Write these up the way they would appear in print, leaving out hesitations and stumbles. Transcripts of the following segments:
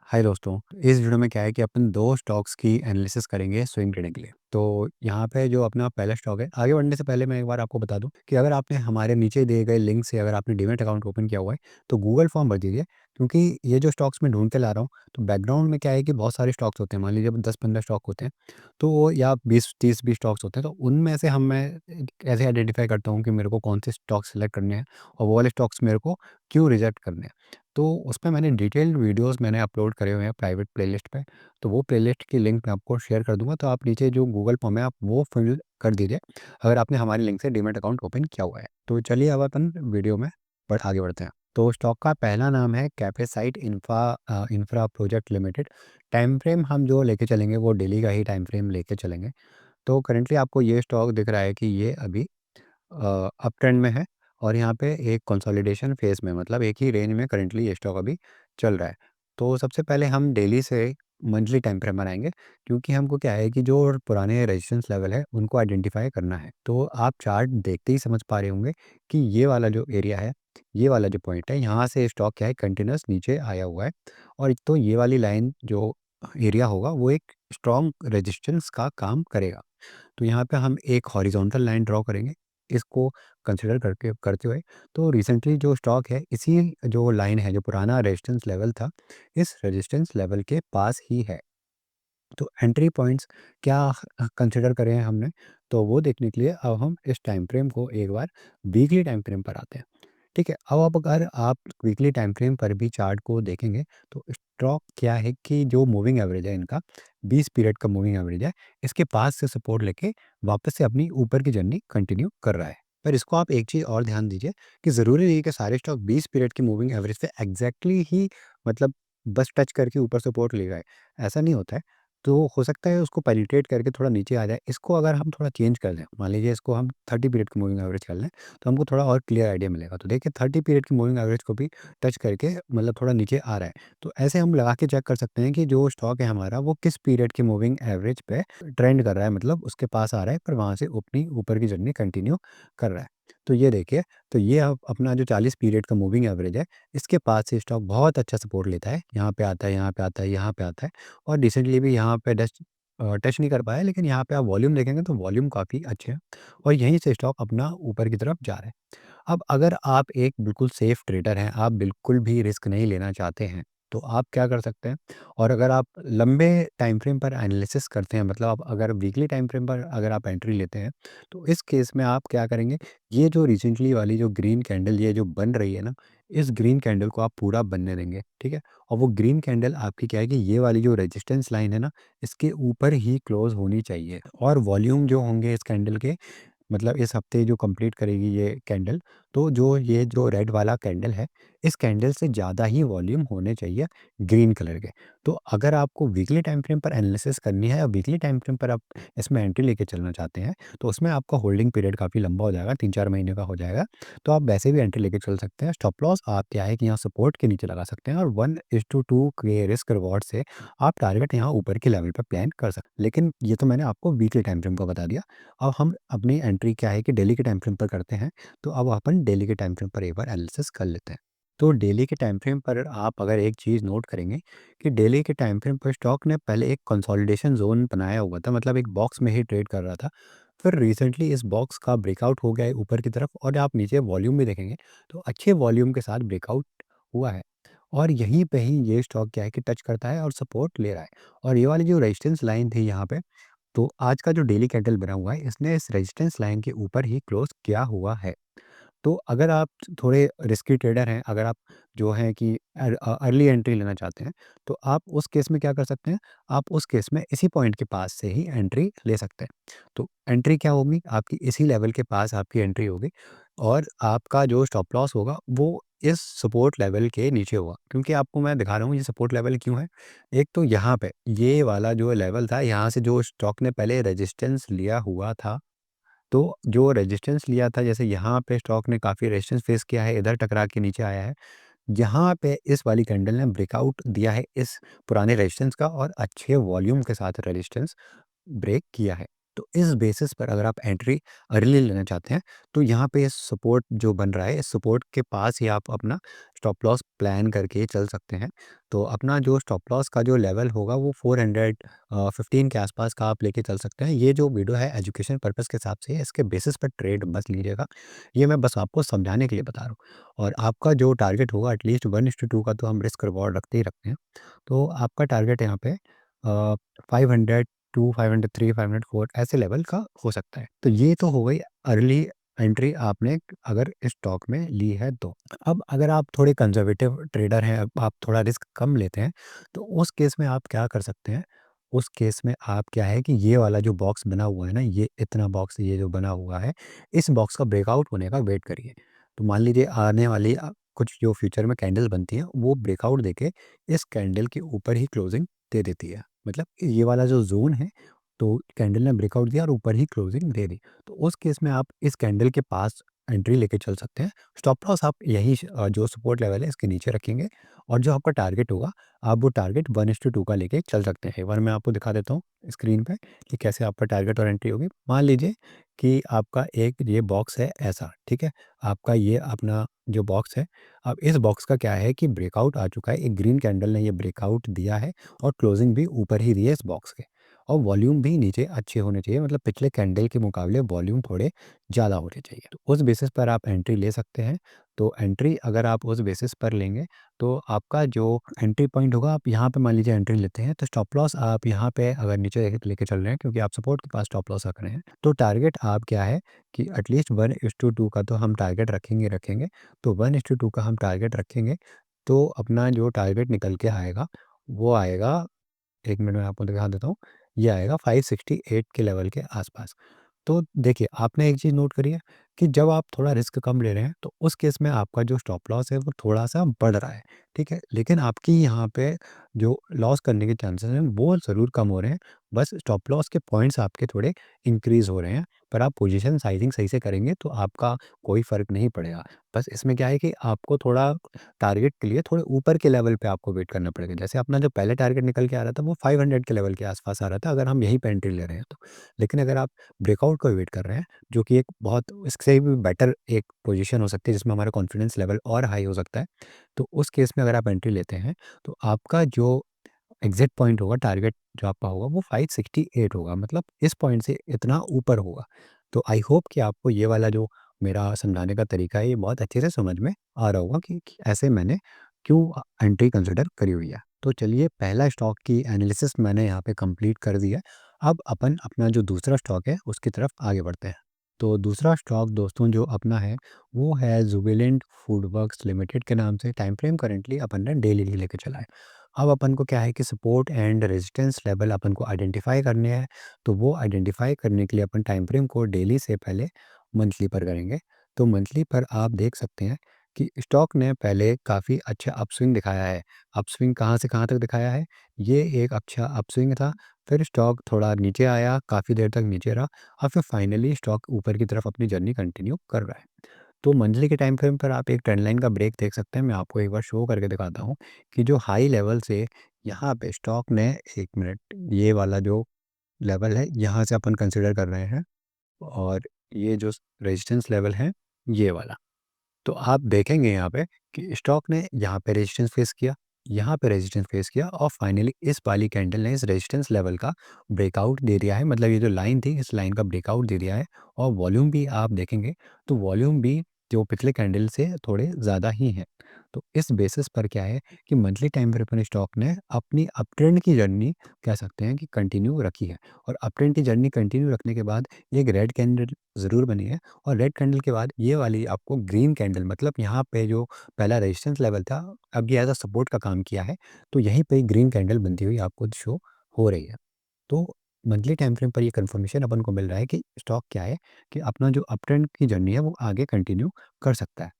हाय दोस्तों, इस वीडियो में क्या है कि अपन 2 स्टॉक्स की एनालिसिस करेंगे स्विंग ट्रेडिंग के लिए। तो यहाँ पे जो अपना पहला स्टॉक है, आगे बढ़ने से पहले मैं एक बार आपको बता दूँ कि अगर आपने हमारे नीचे दिए गए लिंक से अगर आपने डीमैट अकाउंट ओपन किया हुआ है, तो गूगल फॉर्म भर दीजिए। क्योंकि ये जो स्टॉक्स मैं ढूँढ के ला रहा हूँ, तो बैकग्राउंड में क्या है कि बहुत सारे स्टॉक्स होते हैं। मान लीजिए 10-15 स्टॉक होते हैं, तो वो या 20-30 भी स्टॉक्स होते हैं, तो उनमें से मैं कैसे आइडेंटिफ़ाई करता हूँ कि मेरे को कौन से स्टॉक सेलेक्ट करने हैं और वो वाले स्टॉक्स मेरे को क्यों रिजेक्ट करने हैं। तो उसपे मैंने डिटेल्ड वीडियोस मैंने अपलोड करे हुए हैं प्राइवेट प्लेलिस्ट पे। तो वो प्लेलिस्ट की लिंक मैं आपको शेयर कर दूँगा, तो आप नीचे जो गूगल फॉर्म है आप वो फिल कर दीजिए, अगर आपने हमारी लिंक से डीमैट अकाउंट ओपन किया हुआ है। तो चलिए अब अपन वीडियो में आगे बढ़ते हैं। तो स्टॉक का पहला नाम है Capacite Infra Project Limited. Time frame हम जो लेके चलेंगे वो डेली का ही टाइम फ्रेम लेके चलेंगे। तो करंटली आपको ये स्टॉक दिख रहा है कि ये अभी अप ट्रेंड में है और यहाँ पे एक कंसोलिडेशन फेज़ में, मतलब एक ही रेंज में करंटली ये स्टॉक अभी चल रहा है। तो सबसे पहले हम डेली से मंथली टाइम फ्रेम बनाएँगे, क्योंकि हमको क्या है कि जो पुराने रेजिस्टेंस लेवल है उनको आइडेंटिफ़ाई करना है। तो आप चार्ट देखते ही समझ पा रहे होंगे कि ये वाला जो एरिया है, ये वाला जो पॉइंट है, यहाँ से स्टॉक क्या है कंटिन्यूअस नीचे आया हुआ है। और एक तो ये वाली लाइन जो एरिया होगा वो एक स्ट्रॉन्ग रेजिस्टेंस का काम करेगा। तो यहाँ पे हम एक हॉरिजॉन्टल लाइन ड्रॉ करेंगे, इसको कंसिडर करके करते हुए। तो रिसेंटली जो स्टॉक है इसी जो लाइन है, जो पुराना रेजिस्टेंस लेवल था, इस रेजिस्टेंस लेवल के पास ही है। तो एंट्री पॉइंट्स क्या कंसिडर करें हैं हमने, तो वो देखने के लिए अब हम इस टाइम फ्रेम को एक बार वीकली टाइम फ्रेम पर आते हैं। ठीक है, अब अगर आप वीकली टाइम फ्रेम पर भी चार्ट को देखेंगे, तो स्टॉक क्या है कि जो मूविंग एवरेज है इनका 20 पीरियड का मूविंग एवरेज है, इसके पास से सपोर्ट लेके वापस से अपनी ऊपर की जर्नी कंटिन्यू कर रहा है। पर इसको आप एक चीज़ और ध्यान दीजिए कि ज़रूरी नहीं है कि सारे स्टॉक 20 पीरियड की मूविंग एवरेज से एग्जैक्टली ही, मतलब बस टच करके ऊपर सपोर्ट ले गए, ऐसा नहीं होता है। तो हो सकता है उसको पेनिट्रेट करके थोड़ा नीचे आ जाए। इसको अगर हम थोड़ा चेंज कर दें, मान लीजिए इसको हम 30 पीरियड की मूविंग एवरेज कर लें, तो हमको थोड़ा और क्लियर आइडिया मिलेगा। तो देखिए 30 पीरियड की मूविंग एवरेज को भी टच करके मतलब थोड़ा नीचे आ रहा है। तो ऐसे हम लगा के चेक कर सकते हैं कि जो स्टॉक है हमारा वो किस पीरियड की मूविंग एवरेज पे ट्रेंड कर रहा है, मतलब उसके पास आ रहा है पर वहाँ से अपनी ऊपर की जर्नी कंटिन्यू कर रहा है। तो ये देखिए, तो ये अब अपना जो 40 पीरियड का मूविंग एवरेज है, इसके पास से स्टॉक बहुत अच्छा सपोर्ट लेता है। यहाँ पे आता है, यहाँ पे आता है, यहाँ पे आता है और रिसेंटली भी यहाँ पे टच नहीं कर पाया, लेकिन यहाँ पे आप वॉल्यूम देखेंगे तो वॉल्यूम काफ़ी अच्छे हैं और यहीं से स्टॉक अपना ऊपर की तरफ जा रहा है। अब अगर आप एक बिल्कुल सेफ ट्रेडर हैं, आप बिल्कुल भी रिस्क नहीं लेना चाहते हैं, तो आप क्या कर सकते हैं? और अगर आप लंबे टाइम फ्रेम पर एनालिसिस करते हैं, मतलब आप अगर वीकली टाइम फ्रेम पर अगर आप एंट्री लेते हैं, तो इस केस में आप क्या करेंगे? ये जो रिसेंटली वाली जो ग्रीन कैंडल ये जो बन रही है ना, इस ग्रीन कैंडल को आप पूरा बनने देंगे, ठीक है? और वो ग्रीन कैंडल आपकी क्या है कि ये वाली जो रेजिस्टेंस लाइन है ना, इसके ऊपर ही क्लोज़ होनी चाहिए और वॉल्यूम जो होंगे इस कैंडल के, मतलब इस हफ्ते जो कंप्लीट करेगी ये कैंडल, तो जो ये जो रेड वाला कैंडल है, इस कैंडल से ज़्यादा ही वॉल्यूम होने चाहिए ग्रीन कलर के। तो अगर आपको वीकली टाइम फ्रेम पर एनालिसिस करनी है और वीकली टाइम फ्रेम पर आप इसमें एंट्री लेके चलना चाहते हैं, तो उसमें आपका होल्डिंग पीरियड काफ़ी लंबा हो जाएगा, 3-4 महीने का हो जाएगा। तो आप वैसे भी एंट्री लेके चल सकते हैं। स्टॉप लॉस आप क्या है कि यहाँ सपोर्ट के नीचे लगा सकते हैं और 1:2 के रिस्क रिवॉर्ड से आप टारगेट यहाँ ऊपर के लेवल पे प्लान कर सकते हैं। लेकिन ये तो मैंने आपको वीकली टाइम फ्रेम का बता दिया। अब हम अपनी एंट्री क्या है कि डेली के टाइम फ्रेम पर करते हैं। तो अब अपन डेली के टाइम फ्रेम पर एक बार एनालिसिस कर लेते हैं। तो डेली के टाइम फ्रेम पर आप अगर एक चीज़ नोट करेंगे कि डेली के टाइम फ्रेम पर स्टॉक ने पहले एक कंसोलिडेशन ज़ोन बनाया हुआ था, मतलब एक बॉक्स में ही ट्रेड कर रहा था। फिर रिसेंटली इस बॉक्स का ब्रेकआउट हो गया है ऊपर की तरफ और आप नीचे वॉल्यूम भी देखेंगे, तो अच्छे वॉल्यूम के साथ ब्रेकआउट हुआ है। और यहीं पे ही ये स्टॉक क्या है कि टच करता है और सपोर्ट ले रहा है। और ये वाली जो रेजिस्टेंस लाइन थी यहाँ पे, तो आज का जो डेली कैंडल बना हुआ है, इसने इस रेजिस्टेंस लाइन के ऊपर ही क्लोज़ किया हुआ है। तो अगर आप थोड़े रिस्की ट्रेडर हैं, अगर आप जो हैं कि अर्ली एंट्री लेना चाहते हैं, तो आप उस केस में क्या कर सकते हैं? आप उस केस में इसी पॉइंट के पास से ही एंट्री ले सकते हैं। तो एंट्री क्या होगी? आपकी इसी लेवल के पास आपकी एंट्री होगी और आपका जो स्टॉप लॉस होगा, वो इस सपोर्ट लेवल के नीचे होगा। क्योंकि आपको मैं दिखा रहा हूँ ये सपोर्ट लेवल क्यों है? एक तो यहाँ पे, ये वाला जो लेवल था, यहाँ से जो स्टॉक ने पहले रेजिस्टेंस लिया हुआ था, तो जो रेजिस्टेंस लिया था, जैसे यहाँ पे स्टॉक ने काफ़ी रेजिस्टेंस फेस किया है, इधर टकरा के नीचे आया है। यहाँ पे इस वाली कैंडल ने ब्रेकआउट दिया है इस पुराने रेजिस्टेंस का और अच्छे वॉल्यूम के साथ रेजिस्टेंस ब्रेक किया है। तो इस बेसिस पर अगर आप एंट्री अर्ली लेना चाहते हैं, तो यहाँ पे सपोर्ट जो बन रहा है, इस सपोर्ट के पास ही आप अपना स्टॉप लॉस प्लान करके चल सकते हैं। तो अपना जो स्टॉप लॉस का जो लेवल होगा वो 415 के आसपास का आप लेके चल सकते हैं। ये जो वीडियो है एजुकेशन पर्पस के हिसाब से है, इसके बेसिस पर ट्रेड मत लीजिएगा। ये मैं बस आपको समझाने के लिए बता रहा हूँ। और आपका जो टारगेट होगा एटलीस्ट 1:2 का तो हम रिस्क रिवॉर्ड रखते ही रखते हैं। तो आपका टारगेट यहाँ पे 502, 503, 504 ऐसे लेवल का हो सकता है। तो ये तो हो गई अर्ली एंट्री आपने अगर स्टॉक में ली है तो। अब अगर आप थोड़े कंजर्वेटिव ट्रेडर हैं, अब आप थोड़ा रिस्क कम लेते हैं, तो उस केस में आप क्या कर सकते हैं, उस केस में आप क्या है कि ये वाला जो बॉक्स बना हुआ है ना, ये इतना बॉक्स ये जो बना हुआ है, इस बॉक्स का ब्रेकआउट होने का वेट करिए। तो मान लीजिए आने वाली कुछ जो फ्यूचर में कैंडल बनती हैं, वो ब्रेकआउट देके इस कैंडल के ऊपर ही क्लोजिंग दे देती है। मतलब ये वाला जो ज़ोन है, तो कैंडल ने ब्रेकआउट दिया और ऊपर ही क्लोजिंग दे दी। तो उस केस में आप इस कैंडल के पास एंट्री लेके चल सकते हैं। स्टॉप लॉस आप यही जो सपोर्ट लेवल है इसके नीचे रखेंगे, और जो आपका टारगेट होगा, आप वो टारगेट 1:2 का लेके चल सकते हैं। एक बार मैं आपको दिखा देता हूँ स्क्रीन पे कि कैसे आपका टारगेट और एंट्री होगी। मान लीजिए कि आपका एक ये बॉक्स है ऐसा, ठीक है? आपका ये अपना जो बॉक्स है, अब इस बॉक्स का क्या है कि ब्रेकआउट आ चुका है, एक ग्रीन कैंडल ने ये ब्रेकआउट दिया है और क्लोजिंग भी ऊपर ही दी है इस बॉक्स के, और वॉल्यूम भी नीचे अच्छे होने चाहिए, मतलब पिछले कैंडल के मुकाबले वॉल्यूम थोड़े ज़्यादा होने चाहिए। तो उस बेसिस पर आप एंट्री ले सकते हैं। तो एंट्री अगर आप उस बेसिस पर लेंगे, तो आपका जो एंट्री पॉइंट होगा, आप यहाँ पे मान लीजिए एंट्री लेते हैं, तो स्टॉप लॉस आप यहाँ पे अगर नीचे लेके चल रहे हैं, क्योंकि आप सपोर्ट के पास स्टॉप लॉस रख रहे हैं, तो टारगेट आप क्या है कि एटलीस्ट 1:2 का तो हम टारगेट रखेंगे रखेंगे। तो 1:2 का हम टारगेट रखेंगे, तो अपना जो टारगेट निकल के आएगा, वो आएगा, 1 मिनट में आपको दिखा देता हूँ, ये आएगा 568 के लेवल के आसपास। तो देखिए, आपने एक चीज़ नोट करी है कि जब आप थोड़ा रिस्क कम ले रहे हैं, तो उस केस में आपका जो स्टॉप लॉस है वो थोड़ा-सा बढ़ रहा है, ठीक है? लेकिन आपकी यहाँ पे जो लॉस करने के चांसेस हैं वो ज़रूर कम हो रहे हैं, बस स्टॉप लॉस के पॉइंट्स आपके थोड़े इंक्रीज़ हो रहे हैं। पर आप पोजीशन साइज़िंग सही से करेंगे तो आपका कोई फ़र्क नहीं पड़ेगा। बस इसमें क्या है कि आपको थोड़ा टारगेट के लिए थोड़े ऊपर के लेवल पे आपको वेट करना पड़ेगा। जैसे अपना जो पहले टारगेट निकल के आ रहा था वो 500 के लेवल के आस-पास आ रहा था, अगर हम यहीं पे एंट्री ले रहे हैं तो। लेकिन अगर आप ब्रेकआउट का वेट कर रहे हैं, जो कि एक बहुत इससे भी बेटर एक पोजीशन हो सकती है जिसमें हमारा कॉन्फिडेंस लेवल और हाई हो सकता है। तो उस केस में अगर आप एंट्री लेते हैं, तो आपका जो एग्ज़िट पॉइंट होगा, टारगेट जो आपका होगा वो 568 होगा, मतलब इस पॉइंट से इतना ऊपर होगा। तो आई होप कि आपको ये वाला जो मेरा समझाने का तरीका है, ये बहुत अच्छे से समझ में आ रहा होगा कि ऐसे मैंने क्यों एंट्री कंसिडर करी हुई है। तो चलिए, पहला स्टॉक की एनालिसिस मैंने यहाँ पे कंप्लीट कर दिया। अब अपन अपना जो दूसरा स्टॉक है उसकी तरफ आगे बढ़ते हैं। तो दूसरा स्टॉक दोस्तों जो अपना है, वो है जुबिलेंट फूडवर्क्स लिमिटेड के नाम से। टाइम फ्रेम करंटली अपन ने डेली ही लेके चला है। अब अपन को क्या है कि सपोर्ट एंड रेजिस्टेंस लेवल अपन को आइडेंटिफाई करने हैं। तो वो आइडेंटिफाई करने के लिए अपन टाइम फ्रेम को डेली से पहले मंथली पर करेंगे। तो मंथली पर आप देख सकते हैं कि स्टॉक ने पहले काफ़ी अच्छा अपस्विंग दिखाया है। अपस्विंग कहाँ से कहाँ तक दिखाया है? ये एक अच्छा अपस्विंग था, फिर स्टॉक थोड़ा नीचे आया, काफ़ी देर तक नीचे रहा, और फिर फाइनली स्टॉक ऊपर की तरफ अपनी जर्नी कंटिन्यू कर रहा है। तो मंथली के टाइम फ्रेम पर आप एक ट्रेंड लाइन का ब्रेक देख सकते हैं। मैं आपको एक बार शो करके दिखाता हूँ कि जो हाई लेवल से यहाँ पे स्टॉक ने, 1 मिनट, ये वाला जो लेवल है यहाँ से अपन कंसीडर कर रहे हैं, और ये जो रेजिस्टेंस लेवल है ये वाला। तो आप देखेंगे यहाँ पे कि स्टॉक ने यहाँ पे रेजिस्टेंस फेस किया, यहाँ पे रेजिस्टेंस फेस किया, और फाइनली इस वाली कैंडल ने इस रेजिस्टेंस लेवल का ब्रेकआउट दे दिया है। मतलब ये जो लाइन थी, इस लाइन का ब्रेकआउट दे दिया है, और वॉल्यूम भी आप देखेंगे तो वॉल्यूम भी जो पिछले कैंडल से थोड़े ज़्यादा ही हैं। तो इस बेसिस पर क्या है कि मंथली टाइम फ्रेम पर स्टॉक ने अपनी अप ट्रेंड की जर्नी कह सकते हैं कि कंटिन्यू रखी है, और अप ट्रेंड की जर्नी कंटिन्यू रखने के बाद एक रेड कैंडल ज़रूर बनी है, और रेड कैंडल के बाद ये वाली आपको ग्रीन कैंडल, मतलब यहाँ पे जो पहला रेजिस्टेंस लेवल था, अब ये एज़ अ सपोर्ट का काम किया है। तो यहीं पे ग्रीन कैंडल बनती हुई आपको शो हो रही है। तो मंथली टाइम फ्रेम पर ये कंफर्मेशन अपन को मिल रहा है कि स्टॉक क्या है कि अपना जो अप ट्रेंड की जर्नी है वो आगे कंटिन्यू कर सकता है।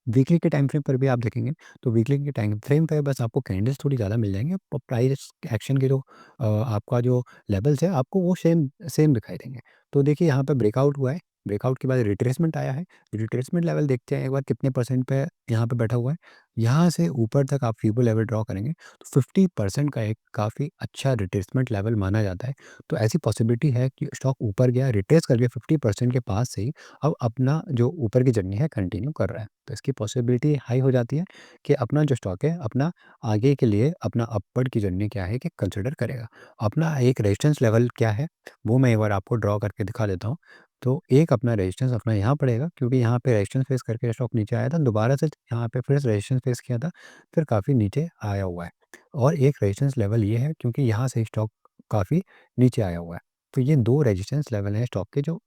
वीकली के टाइम फ्रेम पर भी आप देखेंगे, तो वीकली के टाइम फ्रेम पे बस आपको कैंडल्स थोड़ी ज़्यादा मिल जाएँगे, और प्राइस एक्शन के जो आपका जो लेवल्स है आपको वो सेम सेम दिखाई देंगे। तो देखिए, यहाँ पे ब्रेकआउट हुआ है, ब्रेकआउट के बाद रिट्रेसमेंट आया है, रिट्रेसमेंट लेवल देखते हैं एक बार कितने परसेंट पे यहाँ पे बैठा हुआ है। यहाँ से ऊपर तक आप फीबो लेवल ड्रॉ करेंगे तो 50% का एक काफ़ी अच्छा रिट्रेसमेंट लेवल माना जाता है। तो ऐसी पॉसिबिलिटी है कि स्टॉक ऊपर गया, रिट्रेस कर लिया 50% के पास से ही, अब अपना जो ऊपर की जर्नी है कंटिन्यू कर रहा है। तो इसकी पॉसिबिलिटी हाई हो जाती है कि अपना जो स्टॉक है अपना आगे के लिए अपना अपवर्ड की जर्नी क्या है कि कंसिडर करेगा। अपना एक रेजिस्टेंस लेवल क्या है, वो मैं एक बार आपको ड्रॉ करके दिखा देता हूँ। तो एक अपना रेजिस्टेंस अपना यहाँ पड़ेगा, क्योंकि यहाँ पे रेजिस्टेंस फेस करके स्टॉक नीचे आया था, दोबारा से यहाँ पे फिर रेजिस्टेंस फेस किया था, फिर काफ़ी नीचे आया हुआ है। और एक रेजिस्टेंस लेवल ये है क्योंकि यहाँ से स्टॉक काफ़ी नीचे आया हुआ है। तो ये 2 रेजिस्टेंस लेवल हैं स्टॉक के, जो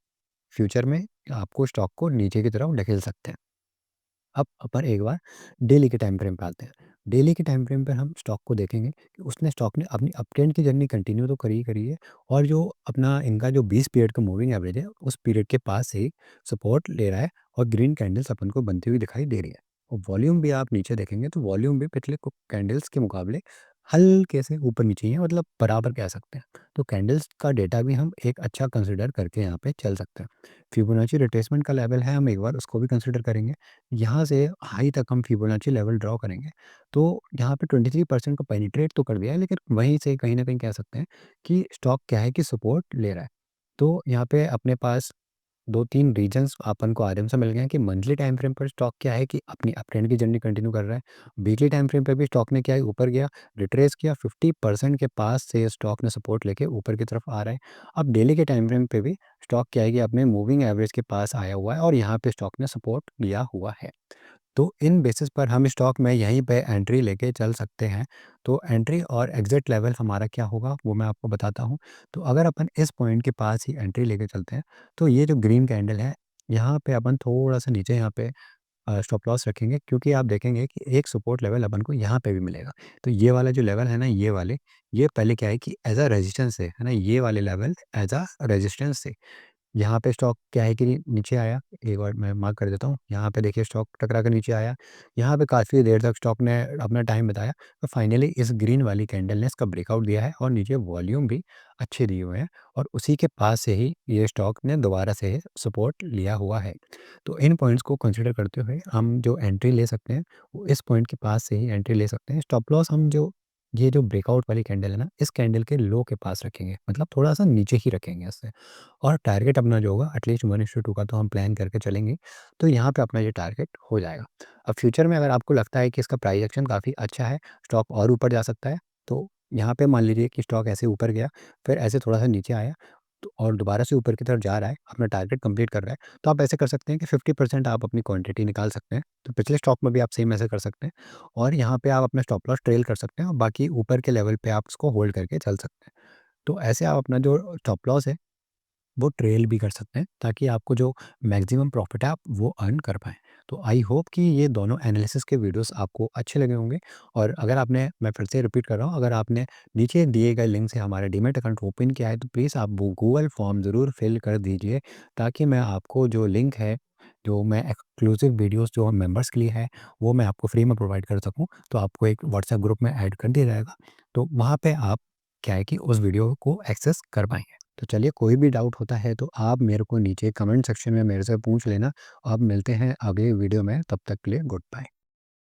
फ्यूचर में आपको स्टॉक को नीचे की तरफ ढकेल सकते हैं। अब अपन एक बार डेली के टाइम फ्रेम पे आते हैं। डेली के टाइम फ्रेम पर हम स्टॉक को देखेंगे कि उसने स्टॉक ने अपनी अपट्रेंड की जर्नी कंटिन्यू तो करी ही करी है, और जो अपना इनका जो 20 पीरियड का मूविंग एवरेज है, उस पीरियड के पास से ही सपोर्ट ले रहा है, और ग्रीन कैंडल्स अपन को बनती हुई दिखाई दे रही है। और वॉल्यूम भी आप नीचे देखेंगे तो वॉल्यूम भी पिछले कैंडल्स के मुकाबले हल्के से ऊपर नीचे ही है, मतलब बराबर कह सकते हैं। तो कैंडल्स का डेटा भी हम एक अच्छा कंसिडर करके यहाँ पे चल सकते हैं। फिबोनाची रिट्रेसमेंट का लेवल है, हम एक बार उसको भी कंसिडर करेंगे। यहाँ से हाई तक हम फिबोनाची लेवल ड्रॉ करेंगे, तो यहाँ पे 23% को पेनिट्रेट तो कर दिया है, लेकिन वहीं से कहीं न कहीं कह सकते हैं कि स्टॉक क्या है कि सपोर्ट ले रहा है। तो यहाँ पे अपने पास 2-3 रीजन्स अपन को आराम से मिल गए हैं कि मंथली टाइम फ्रेम पर स्टॉक क्या है कि अपनी अपट्रेंड की जर्नी कंटिन्यू कर रहा है। वीकली टाइम फ्रेम पे भी स्टॉक ने क्या है ऊपर गया, रिट्रेस किया, 50% के पास से स्टॉक ने सपोर्ट लेके ऊपर की तरफ आ रहा है। अब डेली के टाइम फ्रेम पे भी स्टॉक क्या है कि अपने मूविंग एवरेज के पास आया हुआ है, और यहाँ पे स्टॉक ने सपोर्ट लिया हुआ है। तो इन बेसिस पर हम स्टॉक में यहीं पे एंट्री लेके चल सकते हैं। तो एंट्री और एग्ज़िट लेवल हमारा क्या होगा वो मैं आपको बताता हूँ। तो अगर अपन इस पॉइंट के पास ही एंट्री लेके चलते हैं, तो ये जो ग्रीन कैंडल है, यहाँ पे अपन थोड़ा-सा नीचे यहाँ पे स्टॉप लॉस रखेंगे, क्योंकि आप देखेंगे कि एक सपोर्ट लेवल अपन को यहाँ पे भी मिलेगा। तो ये वाला जो लेवल है ना, ये वाले, ये पहले क्या है कि एज़ अ रेजिस्टेंस है ना? ये वाले लेवल एज़ अ रेजिस्टेंस थे। यहाँ पे स्टॉक क्या है कि नीचे आया, एक बार मैं मार्क कर देता हूँ। यहाँ पे देखिए स्टॉक टकरा कर नीचे आया। यहाँ पे काफ़ी देर तक स्टॉक ने अपना टाइम बिताया, तो फाइनली इस ग्रीन वाली कैंडल ने इसका ब्रेकआउट दिया है, और नीचे वॉल्यूम भी अच्छे दिए हुए हैं, और उसी के पास से ही ये स्टॉक ने दोबारा से सपोर्ट लिया हुआ है। तो इन पॉइंट्स को कंसिडर करते हुए हम जो एंट्री ले सकते हैं, वो इस पॉइंट के पास से ही एंट्री ले सकते हैं। स्टॉप लॉस हम जो ये जो ब्रेकआउट वाली कैंडल है ना, इस कैंडल के लो के पास रखेंगे, मतलब थोड़ा-सा नीचे ही रखेंगे इससे। और टारगेट अपना जो होगा एटलीस्ट 1:2 का तो हम प्लान करके चलेंगे, तो यहाँ पे अपना ये टारगेट हो जाएगा। अब फ्यूचर में अगर आपको लगता है कि इसका प्राइस एक्शन काफ़ी अच्छा है, स्टॉक और ऊपर जा सकता है, तो यहाँ पे मान लीजिए कि स्टॉक ऐसे ऊपर गया, फिर ऐसे थोड़ा-सा नीचे आया, तो और दोबारा से ऊपर की तरफ जा रहा है, अपना टारगेट कंप्लीट कर रहा है, तो आप ऐसे कर सकते हैं कि 50% आप अपनी क्वांटिटी निकाल सकते हैं। तो पिछले स्टॉक में भी आप सेम ऐसे कर सकते हैं, और यहाँ पे आप अपना स्टॉप लॉस ट्रेल कर सकते हैं, और बाकी ऊपर के लेवल पे आप उसको होल्ड करके चल सकते हैं। तो ऐसे आप अपना जो स्टॉप लॉस है वो ट्रेल भी कर सकते हैं, ताकि आपको जो मैक्सिमम प्रॉफिट है आप वो अर्न कर पाएँ। तो आई होप कि ये दोनों एनालिसिस के वीडियोस आपको अच्छे लगे होंगे, और अगर आपने, मैं फिर से रिपीट कर रहा हूँ, अगर आपने नीचे दिए गए लिंक से हमारा डीमैट अकाउंट ओपन किया है, तो प्लीज़ आप वो गूगल फॉर्म ज़रूर फिल कर दीजिए, ताकि मैं आपको जो लिंक है, जो मैं एक्सक्लूसिव वीडियोस जो मेंबर्स के लिए है, वो मैं आपको फ्री में प्रोवाइड कर सकूँ। तो आपको एक व्हाट्सएप ग्रुप में ऐड कर दिया जाएगा। तो वहाँ पे आप क्या है कि उस वीडियो को एक्सेस कर पाएँगे। तो चलिए, कोई भी डाउट होता है तो आप मेरे को नीचे कमेंट सेक्शन में मेरे से पूछ लेना। अब मिलते हैं अगले वीडियो में, तब तक के लिए गुड बाय।